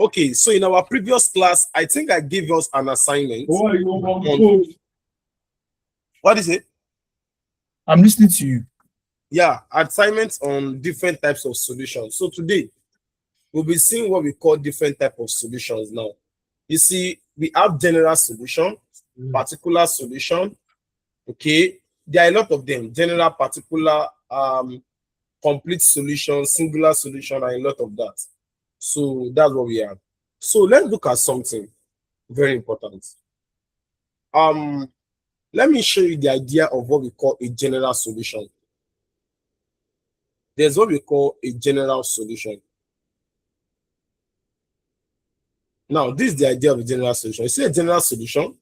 Okay, so in our previous class, I think I gave us an assignment. On, what is it? I'm listening to you. Yeah, assignments on different types of solutions. So today, we'll be seeing what we call different type of solutions now. You see, we have general solution, particular solution. Okay, there are a lot of them: general, particular, complete solution, singular solution, and a lot of that. So that's what we have. So let's look at something very important. Let me show you the idea of what we call a general solution. There's what we call a general solution. Now, this is the idea of a general solution. You see, a general solution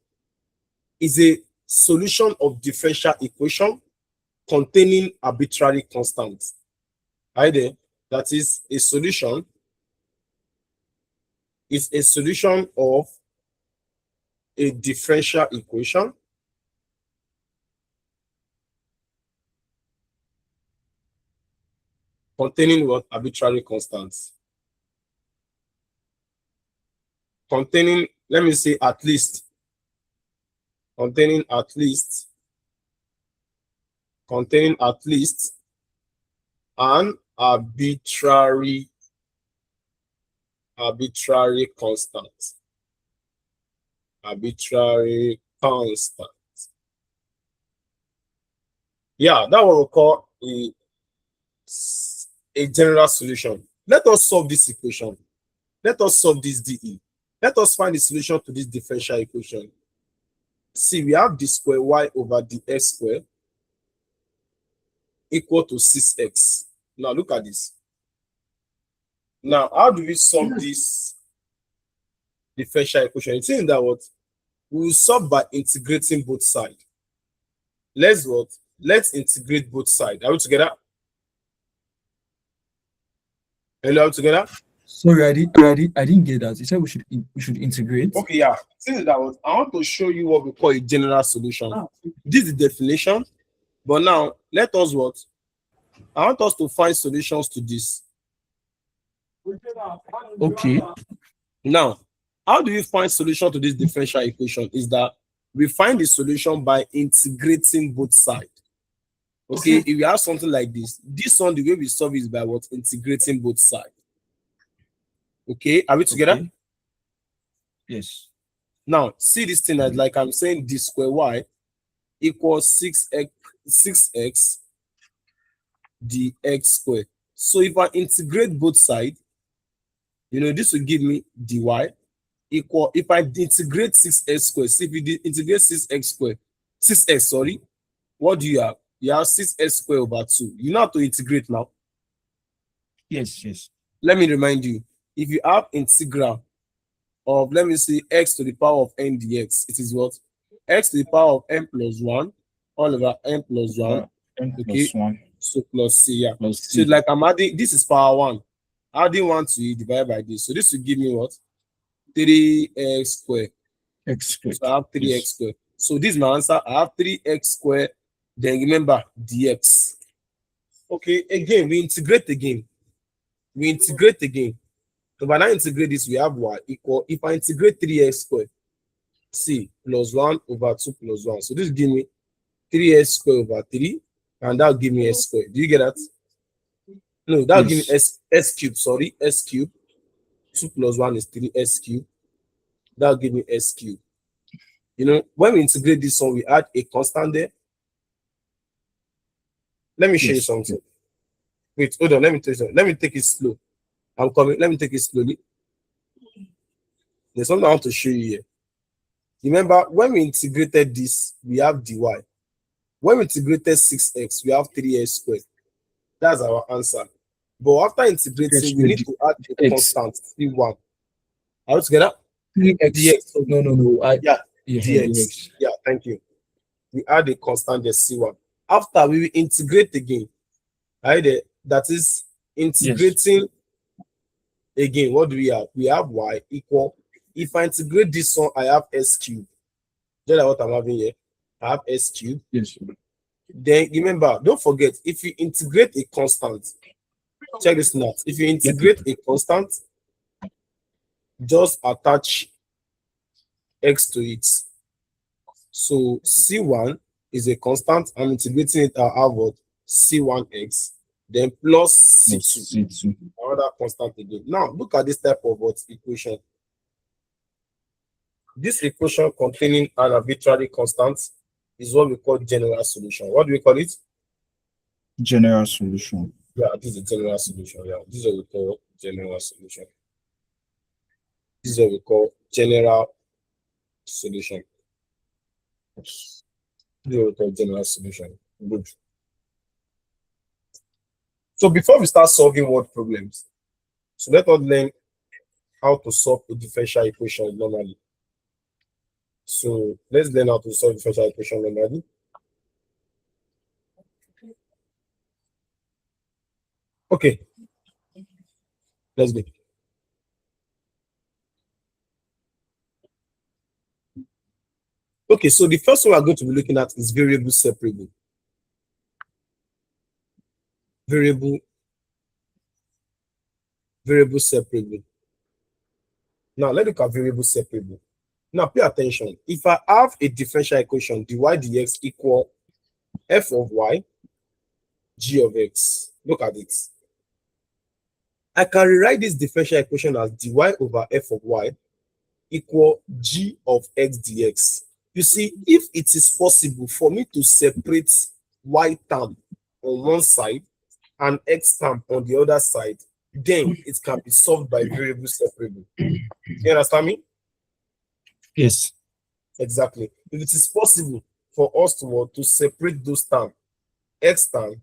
is a solution of differential equation containing arbitrary constants. Right there, that is a solution of a differential equation containing what? Arbitrary constants. Containing, let me say at least, containing at least an arbitrary constant. Arbitrary constant. Yeah, that what we call a general solution. Let us solve this equation. Let us solve this DE. Let us find the solution to this differential equation. See, we have d square y over dx square equal to 6x. Now look at this. Now, how do we solve this differential equation? It's saying that what? We will solve by integrating both sides. Let's what? Let's integrate both sides. Are we together? Hello, are we together? Sorry, I didn't get that. You said we should integrate. Okay, yeah. Since that was, I want to show you what we call a general solution. This is the definition, but now let us what? I want us to find solutions to this. Okay. Now, how do we find solution to this differential equation? Is that we find the solution by integrating both sides. Okay, if we have something like this one, the way we solve is by what? Integrating both sides. Okay, are we together? Okay. Yes. Now, see this thing as like I'm saying d square y equals 6x dx squared. So if I integrate both sides, you know, this will give me dy equal, if I integrate 6x squared, see if you integrate 6x, sorry, what do you have? You have 6x squared over 2. You know how to integrate now? Yes, yes. Let me remind you, if you have integral of, let me say, x to the power of n dx, it is what? X to the power of n plus 1 all over n plus 1. N Okay. plus 1. So plus c, yeah. Plus So c. like I'm adding, this is power 1. Adding 1 to it divided by this. So this will give me what? 3x squared. X squared. So I have 3x Yes. squared. So this is my answer. I have 3x squared. Then remember dx. Okay, again, we integrate again. So when I integrate this, we have y equal, if I integrate 3x squared, c plus 1 over 2 plus 1. So this give me 3x squared over 3, and that'll give me s squared. Do you get that? No, that'll give me s cubed, sorry, s cubed. 2 plus 1 is 3s cubed. That'll give me s cubed. You know, when we integrate this one, we add a constant there. Let me show you something. Wait, hold on, let me tell you something. Let me take it slow. I'm coming. Let me take it slowly. There's something I want to show you here. Remember, when we integrated this, we have dy. When we integrated 6x, we have 3x squared. That's our answer. But after integrating, we need to add a constant, c1. Are we together? 3x. dx. No. Yeah, dx. Yeah, thank you. We add a constant there, c1. After we will integrate again, right there, that is integrating again. What do we have? We have y equal, if I integrate this one, I have s cubed. Just like what I'm having here. I have s cubed. Yes. Then remember, don't forget, if you integrate a constant, check this now. If you integrate a constant, just attach x to it. So C1 is a constant. I'm integrating it. I'll have what? C1x, then plus C2, C2. another constant again. Now look at this type of what equation. This equation containing an arbitrary constant is what we call general solution. What do we call it? General solution. Yeah, this is a general solution. Yeah, this is what we call general solution. This is what we call general solution. This is what we call general solution. Good. So before we start solving word problems, so let us learn how to solve a differential equation normally. So let's learn how to solve differential equation normally. Okay, let's go. Okay, so the first one we're going to be looking at is variable separable. Variable separable. Now let's look at variable separable. Now pay attention. If I have a differential equation dy dx equal f of y g of x, look at it. I can rewrite this differential equation as dy over f of y equal g of x dx. You see, if it is possible for me to separate y term on one side and x term on the other side, then it can be solved by variable separable. You understand me? Yes. Exactly. If it is possible for us to separate those terms, x term,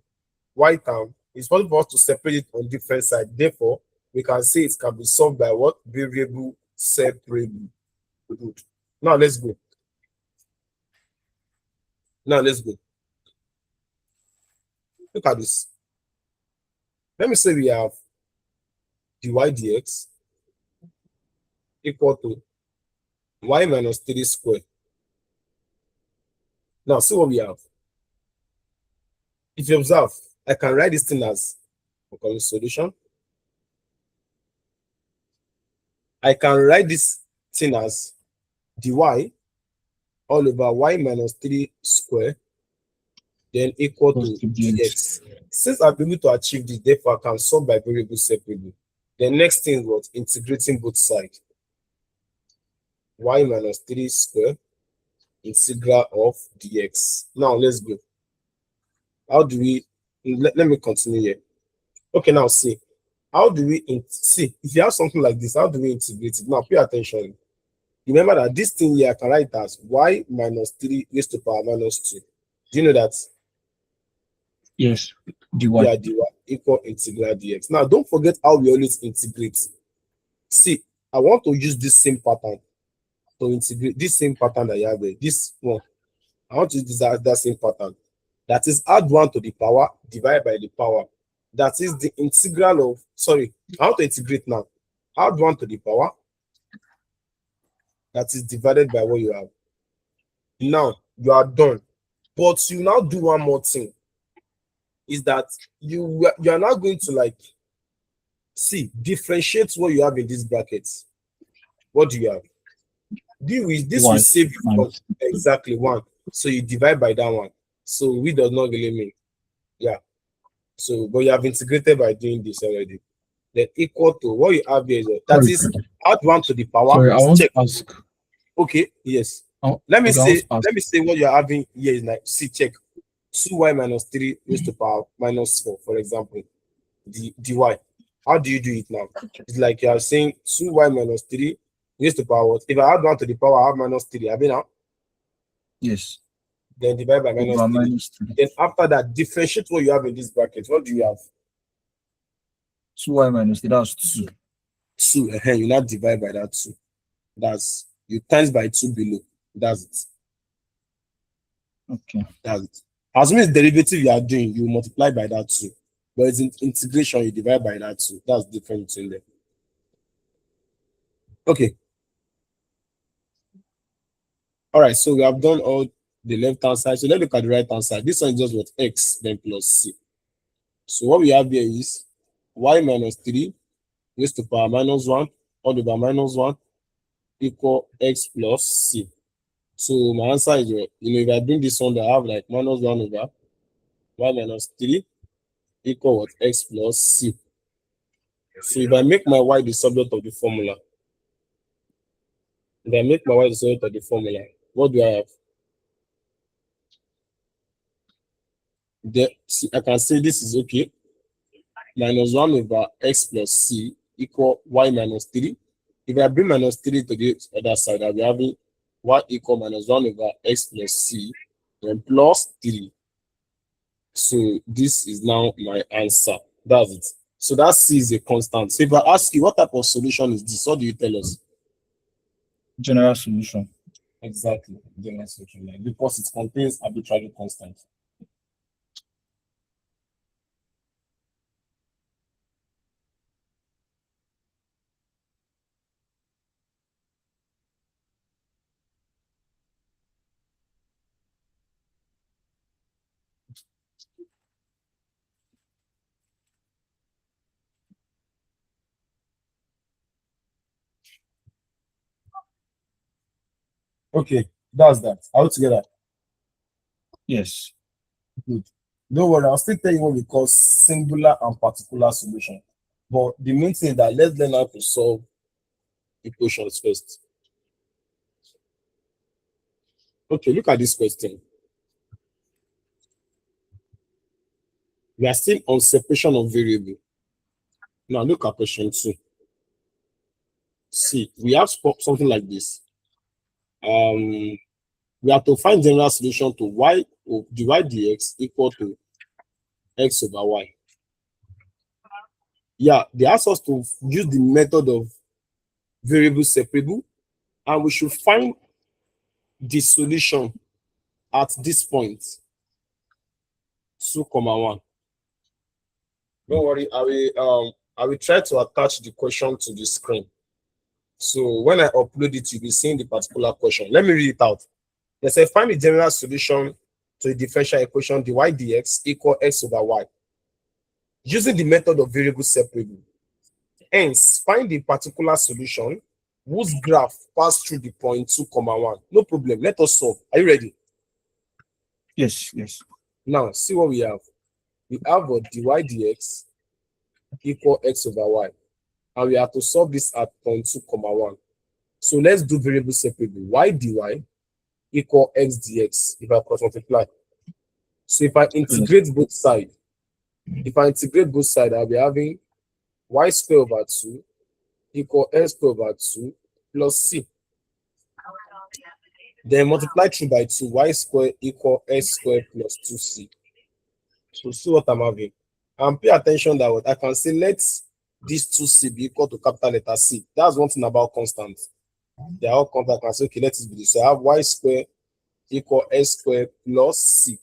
y term, it's possible for us to separate it on different sides. Therefore, we can say it can be solved by what? Variable separable. Good. Now let's go. Look at this. Let me say we have dy dx equal to y minus 3 squared. Now see what we have. If you observe, I can write this thing as a solution. I can write this thing as dy all over y minus 3 squared, then equal to dx. Since I've been able to achieve this, therefore I can solve by variable separable. The next thing was integrating both sides. Y minus 3 squared integral of dx. Now let's go. How do we let me continue here? Okay, now see. How do we see if you have something like this, how do we integrate it? Now pay attention. Remember that this thing here I can write as y minus 3 raised to power minus 2. Do you know that? Yes. dy. Yeah, dy equal integral dx. Now don't forget how we always integrate. See, I want to use this same pattern to integrate this same pattern that you have there. This one. I want to use that same pattern. That is add 1 to the power divided by the power. That is the integral of, sorry, I want to integrate now. Add 1 to the power. That is divided by what you have. Now, you are done. But you now do one more thing. Is that you are now going to like, see, differentiate what you have in these brackets. What do you have? This will save you from exactly 1. So you divide by that one. So we does not really mean. Yeah. So, but you have integrated by doing this already. Then equal to what you have here. That is add 1 to the power. Sorry, I want to ask. Okay, yes. Let me say what you're having here is like, see, check. 2y minus 3 raised to power minus 4, for example. Dy. How do you do it now? It's like you are saying 2y minus 3 raised to power what? If I add 1 to the power, I have minus 3. Have you now? Yes. Then divide by minus 3. Then after that, differentiate what you have in this bracket. What do you have? 2y minus 3, that's 2. 2, you now divide by that 2. That's, you times by 2 below. That's it. Okay. That's it. As soon as derivative you are doing, you multiply by that 2. But it's in integration, you divide by that 2. That's the difference between them. Okay. All right, so we have done all the left-hand side. So let's look at the right-hand side. This one is just what? X, then plus C. So what we have here is y minus 3 raised to power minus 1 all over minus 1 equal x plus c. So my answer is, if I bring this one, I have like minus 1 over y minus 3 equal what? X plus c. So if I make my y the subject of the formula, what do I have? See, I can say this is okay. Minus 1 over x plus c equal y minus 3. If I bring minus 3 to the other side, I'll be having y equal minus 1 over x plus c then plus 3. So this is now my answer. That's it. So that c is a constant. So if I ask you what type of solution is this, what do you tell us? General solution. Exactly. General solution, because it contains arbitrary constant. Okay, that's that. All together. Yes. Good. Don't worry, I'll still tell you what we call singular and particular solution. But the main thing is that let's learn how to solve equations first. Okay, look at this question. We are still on separation of variable. Now look at question 2. See, we have something like this. We have to find general solution to y of dy dx equal to x over y. Yeah, they ask us to use the method of variable separable, and we should find the solution at this point, 2, 1. Don't worry, I will try to attach the question to the screen. So when I upload it, you'll be seeing the particular question. Let me read it out. They say find the general solution to the differential equation dy dx equal x over y using the method of variable separable. Hence, find the particular solution whose graph passed through the point 2, 1. No problem. Let us solve. Are you ready? Yes. Yes. Now, see what we have. We have a dy dx equal x over y. And we have to solve this at point 2, 1. So let's do variable separable. Y dy equal x dx if I cross multiply. So if I integrate both sides, I'll be having y square over 2 equal x square over 2 plus c. Then multiply through by 2, y square equal x square plus 2c. So see what I'm having. And pay attention that what I can say, let this 2c be equal to capital letter C. That's one thing about constant. They are all constant. I can say, okay, let it be this. So I have y square equal x square plus c.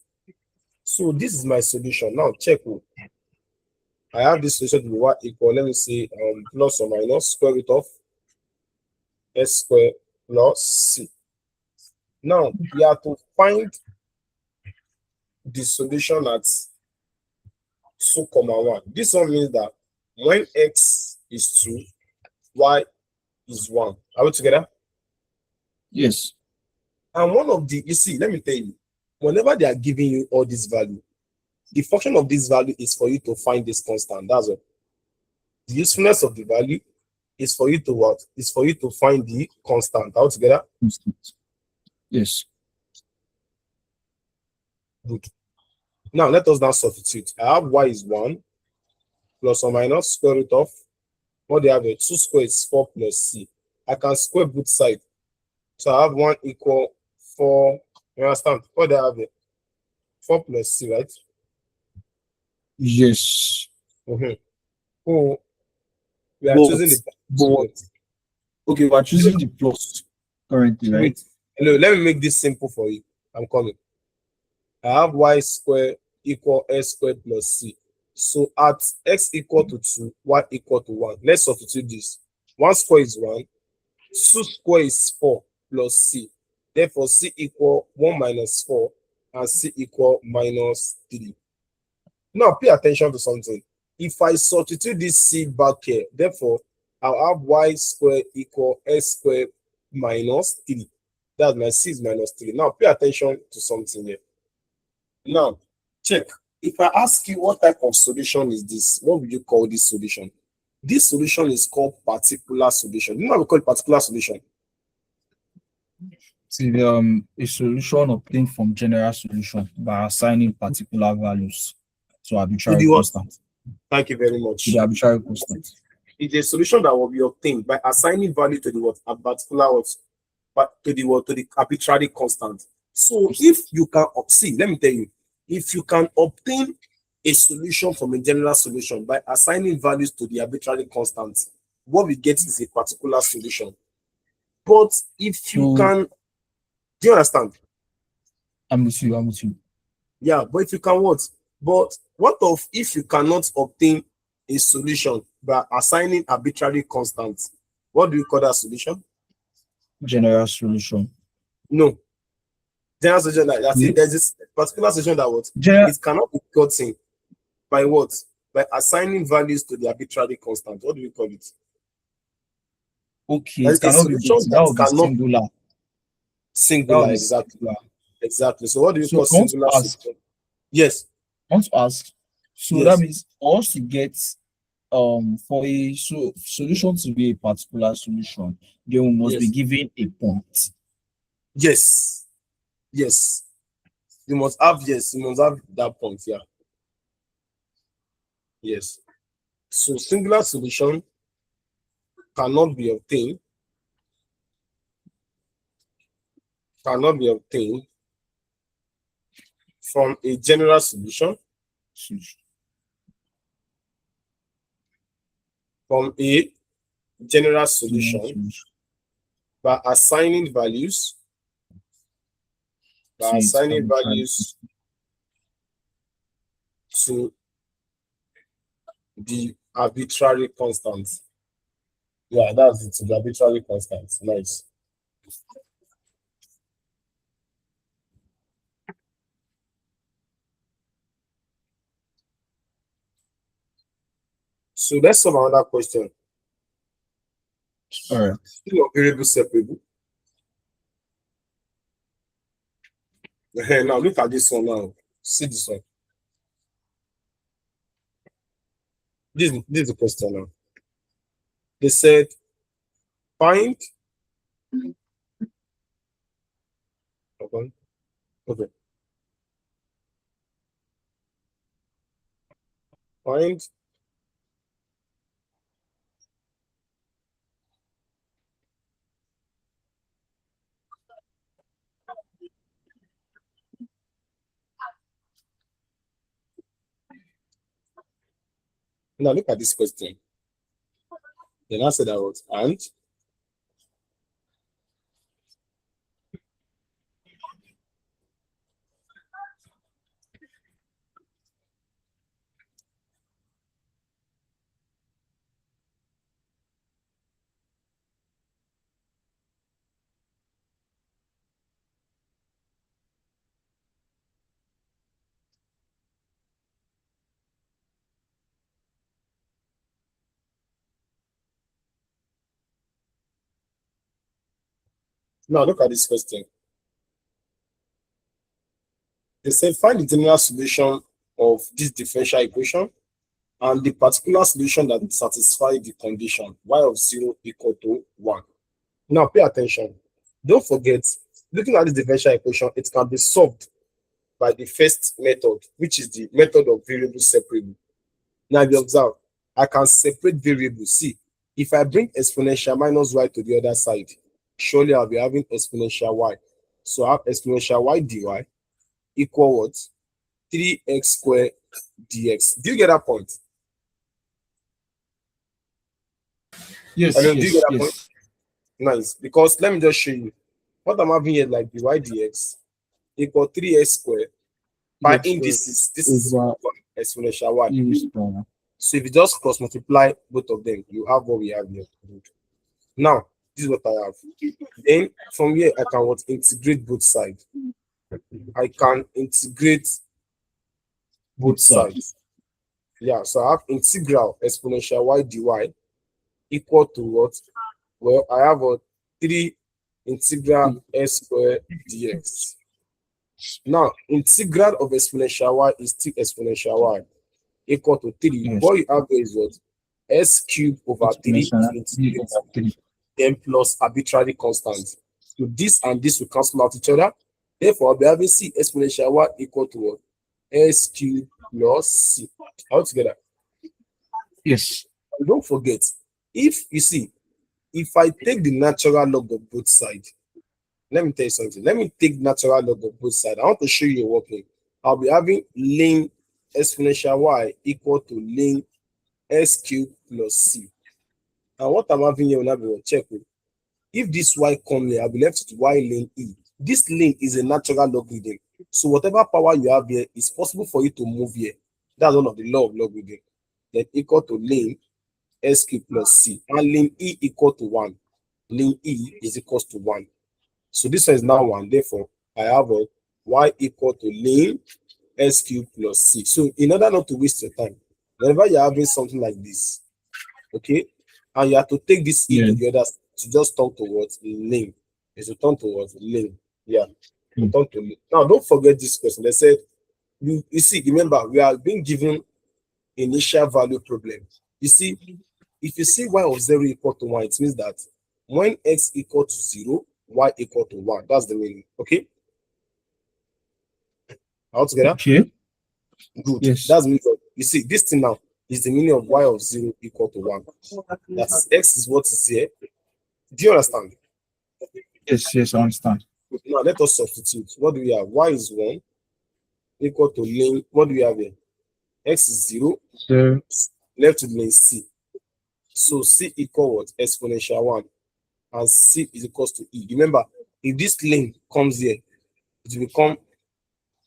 So this is my solution. Now check. I have this solution to be y equal, let me say, plus or minus square root of x square plus c. Now we have to find the solution at 2, 1. This one means that when x is 2, y is 1. Are we together? Yes. And one of the, you see, let me tell you, whenever they are giving you all this value, the function of this value is for you to find this constant. That's all. The usefulness of the value is for you to what? Is for you to find the constant. Are we together? Yes. Good. Now let us now substitute. I have y is 1 plus or minus square root of what they have a 2 square is 4 plus c. I can square both sides. So I have 1 equal 4. You understand? What they have it? 4 plus c, right? Yes. So we are choosing the okay, we're choosing the plus currently, right? Wait. Hello, let me make this simple for you. I'm coming. I have y square equal x squared plus c. So at x equal to 2, y equal to 1. Let's substitute this. 1 square is 1. 2 square is 4 plus c. Therefore, c equal 1 minus 4 and c equal minus 3. Now, pay attention to something. If I substitute this c back here, therefore, I'll have y squared equal s squared minus 3. That's my c is minus 3. Now pay attention to something here. Now check. If I ask you what type of solution is this, what would you call this solution? This solution is called particular solution. You know what we call it particular solution? See, a solution obtained from general solution by assigning particular values to To arbitrary the what? constant. Thank you very To much. the arbitrary constant. It's a solution that will be obtained by assigning value to the what? A particular what? But to the what? To the arbitrary constant. So if you can see, let me tell you, if you can obtain a solution from a general solution by assigning values to the arbitrary constant, what we get is a particular solution. But if you So can, do you understand? I'm with you. I'm with you. Yeah, but if you can what? But what of if you cannot obtain a solution by assigning arbitrary constants? What do you call that solution? General solution. No. General solution like that. Yeah. There's this particular solution that what? General. It cannot be gotten by what? By assigning values to the arbitrary constant. What do we call it? Okay, There's it a cannot be solution gotten. That that would be cannot singular. That singular, would be exactly. singular. Exactly. So what do you So call I want singular to ask. solution? Yes. I want to ask. So that Yes. means for us to get for a solution to be a particular solution, then we must be Yes. given a point. Yes. Yes. You must have that point. Yeah. Yes. So singular solution cannot be obtained from a general solution, by assigning values to the arbitrary constant. Yeah, that's it, to the arbitrary constant. Nice. So let's solve another question. All right. Variable separable. Now look at this one now. See this one. This is the question now. They said find. Okay. Find now look at this question. Then I said that was and now look at this question. They said find the general solution of this differential equation and the particular solution that satisfies the condition y of 0 equal to 1. Now pay attention. Don't forget, looking at this differential equation, it can be solved by the first method, which is the method of variable separable. Now if you observe, I can separate variables. See, if I bring exponential minus y to the other side, surely I'll be having exponential y. So I have exponential y dy equal what? 3x squared dx. Do you get that point? Yes, Do you get that yes. point? Nice. Because let me just show you. What I'm having here, like dy dx equal 3x squared by indices. This is exponential y. So if you just cross multiply both of them, you have what we have here. Now, this is what I have. Then from here, I can integrate both sides. I can integrate both sides. Yeah, so I have integral exponential y dy equal to what? Well, I have a 3 integral s squared dx. Now, integral of exponential y is 3 exponential y equal to 3. Yes. What you have there is what? S cubed over 3 Exponential into 3 over 3. n plus arbitrary constant. So this and this will cancel out each other. Therefore, I'll be having c exponential y equal to what? S cubed plus c. All together. Yes. And don't forget, if you see, if I take the natural log of both sides, let me tell you something. Let me take natural log of both sides. I want to show you working. I'll be having ln exponential y equal to ln s cubed plus c. And what I'm having here will now be check. If this y come here, I'll be left with y ln e. This ln is a natural logarithm. So whatever power you have here, it's possible for you to move here. That's one of the law of logarithm. Then equal to ln s cubed plus c. And ln e equal to 1. Ln e is equals to 1. So this one is now 1. Therefore, I have a y equal to ln s cubed plus c. So in order not to waste your time, whenever you're having something like this, okay, and you have to take this e to the other to just turn towards ln. Is to turn towards ln. Yeah, to turn to ln. Now, don't forget this question. They said, you see, remember, we are being given initial value problem. You see, if you see y of 0 equal to 1, it means that when x equal to 0, y equal to 1. That's the meaning. Okay? All together? Okay. Good. Yes. That's meaning. You see, this thing now is the meaning of y of 0 equal to 1. That's x is what is here. Do you understand? Yes, yes, I understand. Now let us substitute. What do we have? Y is 1 equal to ln. What do we have here? X is 0. So, Left with ln c. So c equal what? Exponential 1. And c is equals to e. Remember, if this ln comes here, it will become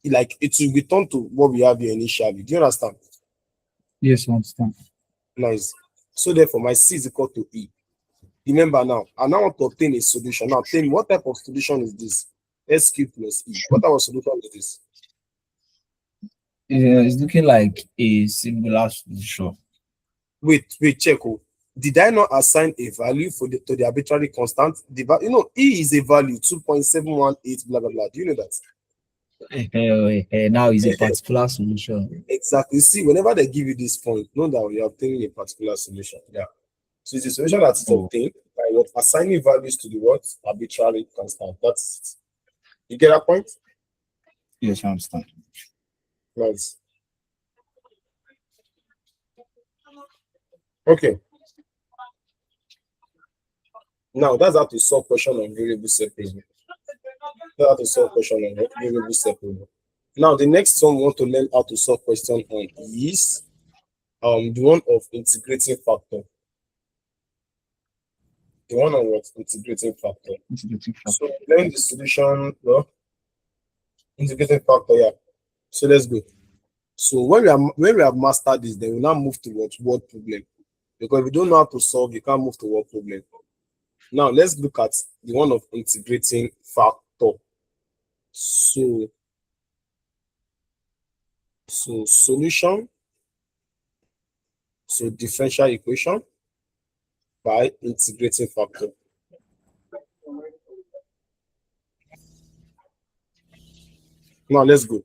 like it will return to what we have here initially. Do you understand? yes, I understand. Nice. So therefore, my c is equal to e. Remember now, I now want to obtain a solution. Now, tell me what type of solution is this? S cubed plus e. What type of solution is this? It's looking like a singular solution. Wait, check. Oh. Did I not assign a value for to the arbitrary constant? You know, e is a value 2.718, blah blah blah. Do you know that? Now is a particular solution. Exactly. See, whenever they give you this point, know that you're obtaining a particular solution. Yeah. So it's a solution that is obtained by what? Assigning values to the what? Arbitrary constant. That's it. You get that point? Yes, I understand. Nice. Okay. Now that's how to solve question on variable separable. That's how to solve question on variable separable. Now the next one we want to learn how to solve question on is the one of integrating factor. The one on what? Integrating factor. So learn the solution, well, integrating factor, yeah. So let's go. So when we have mastered this, then we now move to what word problem. Because if you don't know how to solve, you can't move to word problem. Now let's look at the one of integrating factor. So solution. So differential equation by integrating factor. Now let's go.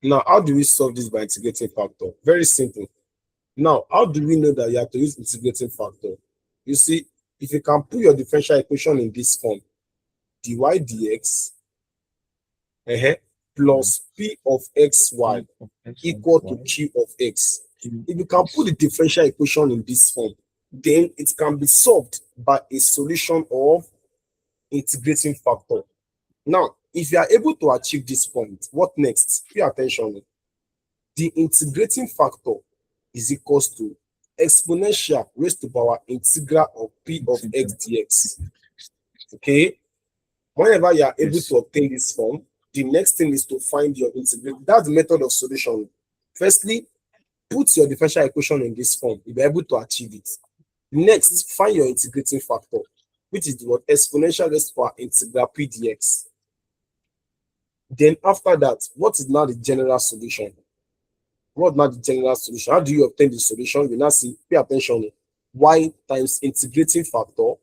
Now, how do we solve this by integrating factor? Very simple. Now, how do we know that you have to use integrating factor? You see, if you can put your differential equation in this form, dy dx plus p of xy equal to q of x. If you can put the differential equation in this form, then it can be solved by a solution of integrating factor. Now, if you are able to achieve this point, what next? Pay attention. The integrating factor is equals to exponential raised to power integral of p of x dx. Okay? Whenever you are able to obtain this form, the next thing is to find your integrating. That's the method of solution. Firstly, put your differential equation in this form. You'll be able to achieve it. Next, find your integrating factor, which is what exponential raised to power integral p dx. Then after that, what is now the general solution? What is now the general solution? How do you obtain the solution? You now see, pay attention. y times integrating factor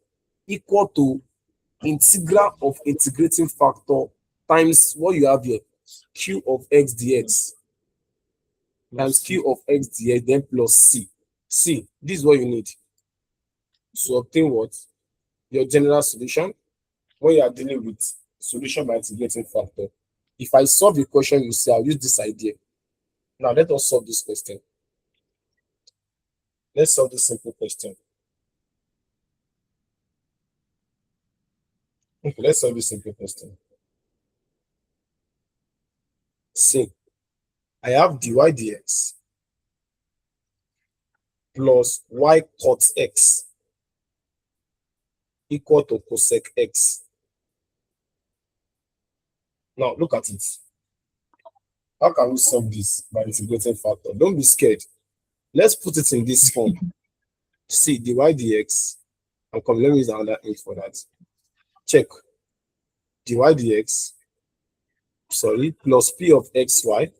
equal to integral of integrating factor times what you have here, q of x dx times q of x dx, then plus c. C, this is what you need to obtain what? Your general solution when you are dealing with solution by integrating factor. If I solve the question, you see, I'll use this idea. Now, let us solve this question. Let's solve this simple question. Okay, let's solve this simple question. See, I have dy dx plus y cot x equal to cosec x. Now, look at it. How can we solve this by integrating factor? Don't be scared. Let's put it in this form. See, dy dx, and come, let me use another ink for that. Check. Dy dx, sorry, plus p of xy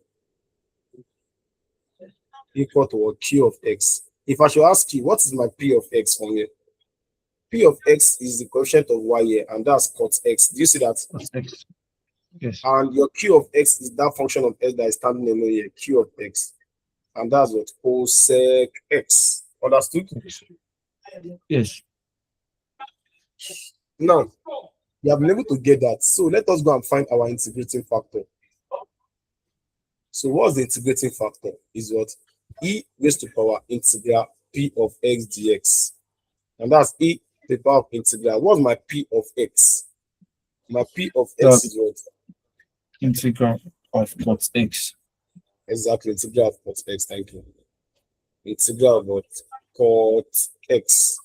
equal to what? Q of x. If I should ask you, what is my p of x from here? P of x is the coefficient of y here, and that's cot x. Do you see that? X. Yes. And your q of x is that function of x that is standing alone here, q of x. And that's what? Cosec x. Understood? Yes. Now, you have been able to get that. So let us go and find our integrating factor. So what's the integrating factor? Is what? E raised to power integral p of x dx. And that's e to the power of integral. What's my p of x? My p of x is what? Integral of cot x. Exactly, integral of cot x. Thank you. Integral of what? Cot x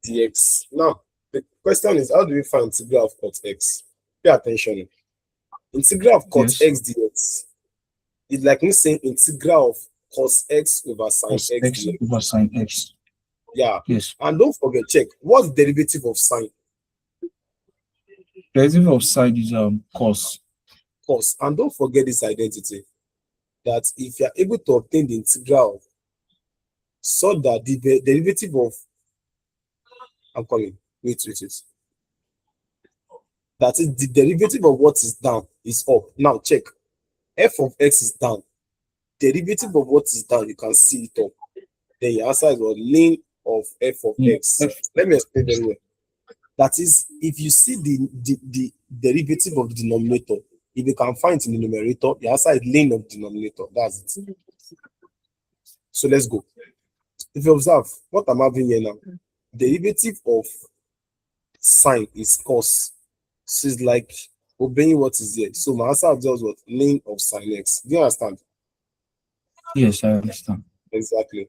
dx. Now, the question is, how do we find integral of cot x? Pay attention. Integral of cot Yes. x dx is like me saying integral of cos x over sin Cos x x dx. over sin x. Yeah. Yes. And don't forget, check, what's the derivative of sin? Derivative of sine is cos. Cos. And don't forget this identity, that if you are able to obtain the integral of, so that the derivative of, I'm coming, wait. That is, the derivative of what is down is up. Now check, f of x is down. Derivative of what is down, you can see it up. Then your answer is what? Ln of f of x. Let me explain very well. That is, if you see the derivative of the denominator, if you can find it in the numerator, the answer is ln of denominator. That's it. So let's go. If you observe what I'm having here now, derivative of sine is cos. So it's like obeying what is here. So my answer is just what? Ln of sine x. Do you understand? Yes, I understand. Exactly.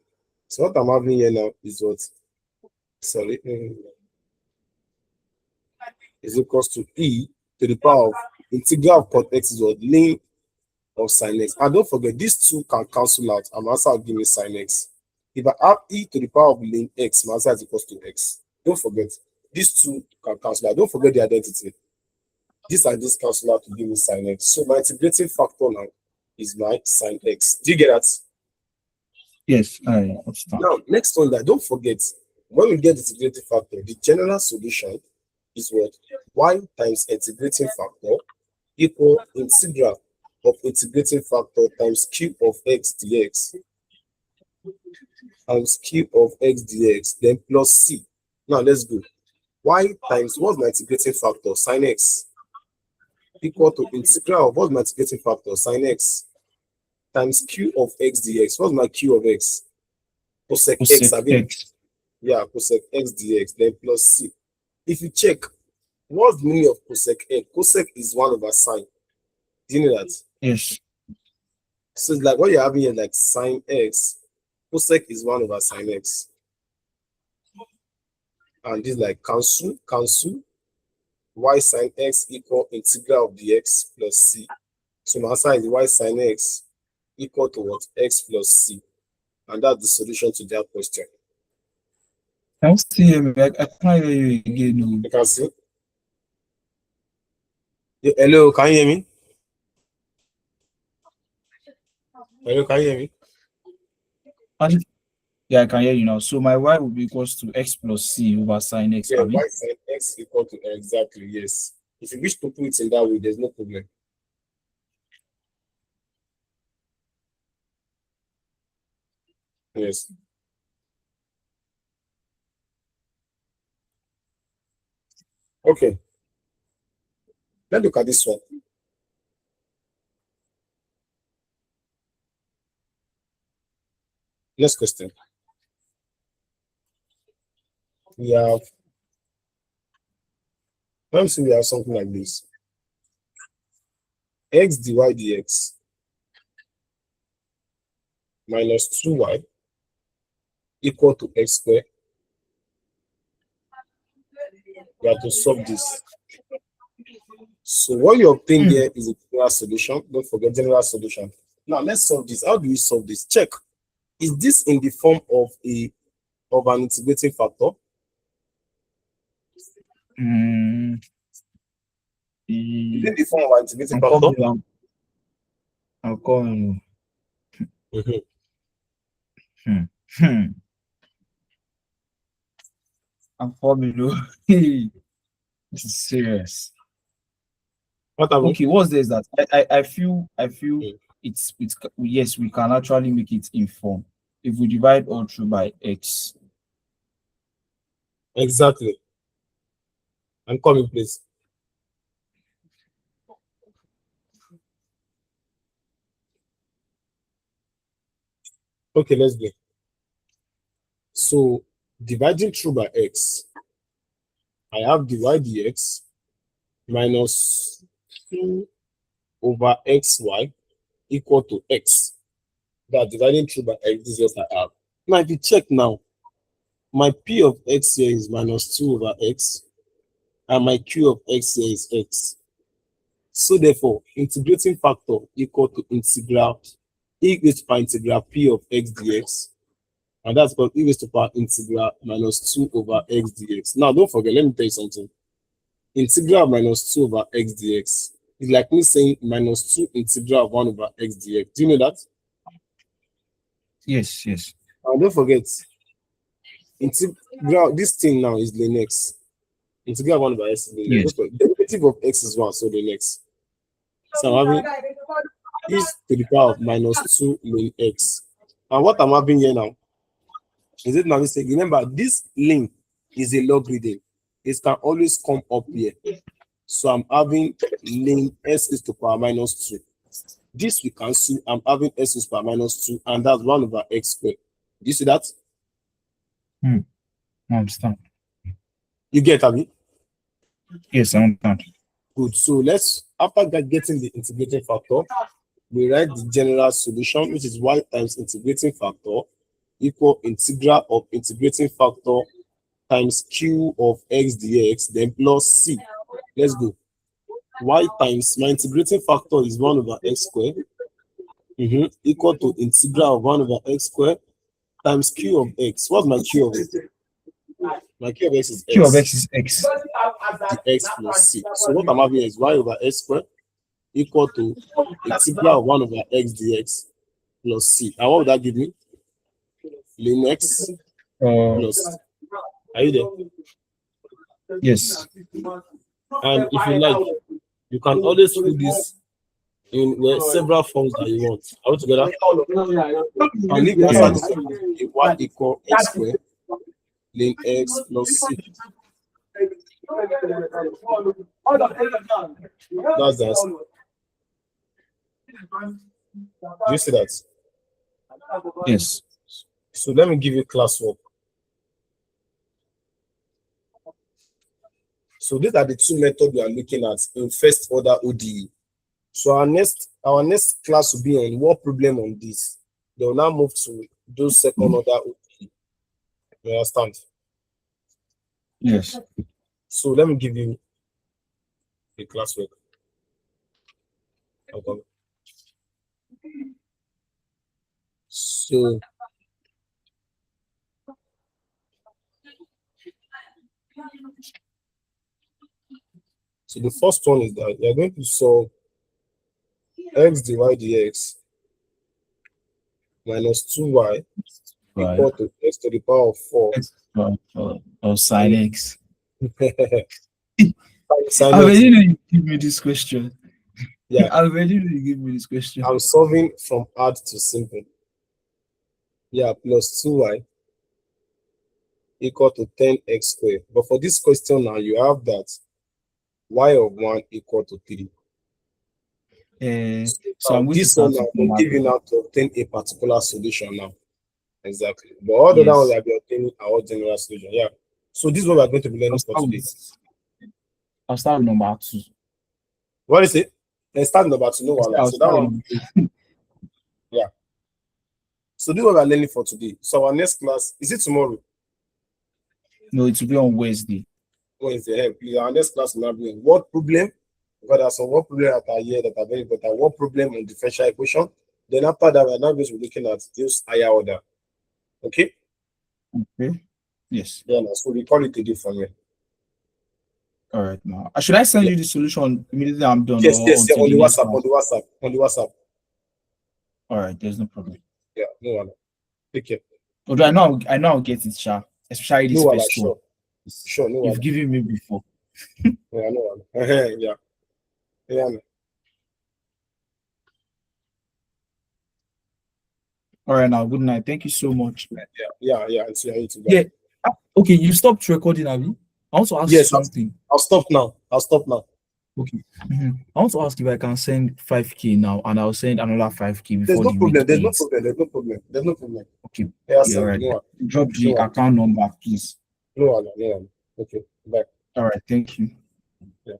So what I'm having here now is what? Sorry. Is equals to e to the power of integral of cot x is what? Ln of sin x. And don't forget, these two can cancel out. And my answer will give me sin x. If I have e to the power of ln x, my answer is equals to x. Don't forget, these two can cancel out. Don't forget the identity. This and this cancel out to give me sin x. So my integrating factor now is my sin x. Do you get that? Yes, I understand. Now, next one that don't forget, when we get the integrating factor, the general solution is what? Y times integrating factor equal integral of integrating factor times q of x dx times q of x dx, then plus c. Now let's go. Y times what's my integrating factor? Sin x equal to integral of what's my integrating factor? Sin x times q of x dx. What's my q of x? Cosec x. I Cosec mean, x. yeah, cosec x dx, then plus c. If you check, what's the meaning of cosec x? Cosec is 1 over sine. Do you know that? Yes. So it's like what you're having here, like sine x. Cosec is 1 over sine x. And this like cancel. Y sine x equal integral of dx plus c. So my answer is y sine x equal to what? X plus c. And that's the solution to that question. Can you still hear me? I can't hear you again. You can see. Hello, can you hear me? Hello, can you hear me? Yeah, I can hear you now. So my y will be equals to x plus c over sine x, Yeah, abi? y sin x equal to exactly, yes. If you wish to put it in that way, there's no problem. Yes. Okay. Let's look at this one. Next question. We have, let me see, we have something like this. X dy dx minus 2y equal to x squared. We have to solve this. So what you obtain there is a general solution. Don't forget general solution. Now let's solve this. How do we solve this? Check. Is this in the form of an integrating factor? Mm, Is it the- the form of an integrating I'm factor? coming. I'm coming. Mhm. Hmm. Hmm. I'm coming. This is serious. What happened? Okay, what's this that I feel Mm. it's yes, we can actually make it inform if we divide all through by x. Exactly. I'm coming, please. Okay, let's go. So dividing through by x, I have dy dx minus 2 over xy equal to x. That dividing through by x is what I have. Now, if you check now, my p of x here is minus 2 over x, and my q of x here is x. So therefore, integrating factor equal to integral e raised to power integral p of x dx, and that's called e raised to power integral minus 2 over x dx. Now, don't forget, let me tell you something. Integral of minus 2 over x dx is like me saying minus 2 integral of 1 over x dx. Do you know that? Yes, yes, And don't forget, integral, this thing now is the next. Integral of 1 over x is the next. yes. Don't forget, derivative of x is 1, so the next. So I'm having e to the power of minus 2 ln x. And what I'm having here now is it my mistake? Remember, this ln is a logarithm. It can always come up here. So I'm having ln s is to power minus 2. This we cancel. I'm having s is to power minus 2, and that's 1 over x squared. Do you see that? I understand. You get, Abby? Yes, I understand. Good. So let's, after getting the integrating factor, we write the general solution, which is y times integrating factor equal integral of integrating factor times q of x dx, then plus c. Let's go. Y times my integrating factor is 1 over x squared equal to integral of 1 over x squared times q of x. What's my q of x? My q of x is Q of x, x is x. the x plus c. So what I'm having is y over x squared equal to integral of 1 over x dx plus c. And what would that give me? Ln x Uh, plus. Are you there? yes, And if you like, you can always put this in several forms that you want. Are we together? And leave the answer yeah. this way. Y equal x squared ln x plus c. That's the answer. Do you see that? Yes. So let me give you classwork. So these are the two methods we are looking at in first order ODE. So our next class will be on what problem on this. They will now move to those second order ODE. You understand? Yes. So let me give you the classwork. Okay. So the first one is that you're going to solve x dy dx minus 2y equal to x to the power of 4. X to the power of sine x. Sine I x. already know you give me this question. Yeah. I already know you give me this question. I'm solving from hard to simple. Yeah, plus 2y equal to 10x squared. But for this question now, you have that y of 1 equal to 3. So I'm going to This one start now with will number give you now to obtain a particular solution now. Exactly. But all the other ones that we obtaining are all general solution. Yeah. So this is what we're going to be learning for today. I'll start with number 2. What is it? Then start number 2. No one. So that one. Yeah. So this is what we're learning for today. So our next class, is it tomorrow? No, it will be on Wednesday. Wednesday. Please, our next class will not be what problem? Because there's some what problem that are here that are very important. What problem on differential equation? Then after that, we're now going to be looking at this higher order. Okay? Okay. Yes. Yeah, so we call it a day from here. All right, now. Should I send you the solution immediately I'm done? Yes, on the WhatsApp. All right, there's no problem. Yeah, no one. Take care. Although I know I'll get it, Sha. Especially this first one. Sure, no one. You've given me before. Yeah, no one. Yeah. Yeah. All right, now. Good night. Thank you so much. Yeah. It's your YouTube. Yeah. Okay, you stopped recording, Abby. I want to ask you something. I'll stop now. Okay. I want to ask if I can send 5K now, and I'll send another 5K before There's no problem. Okay. Yeah, right. Drop the account number, please. No. Okay. Bye. All right. Thank you. Yeah.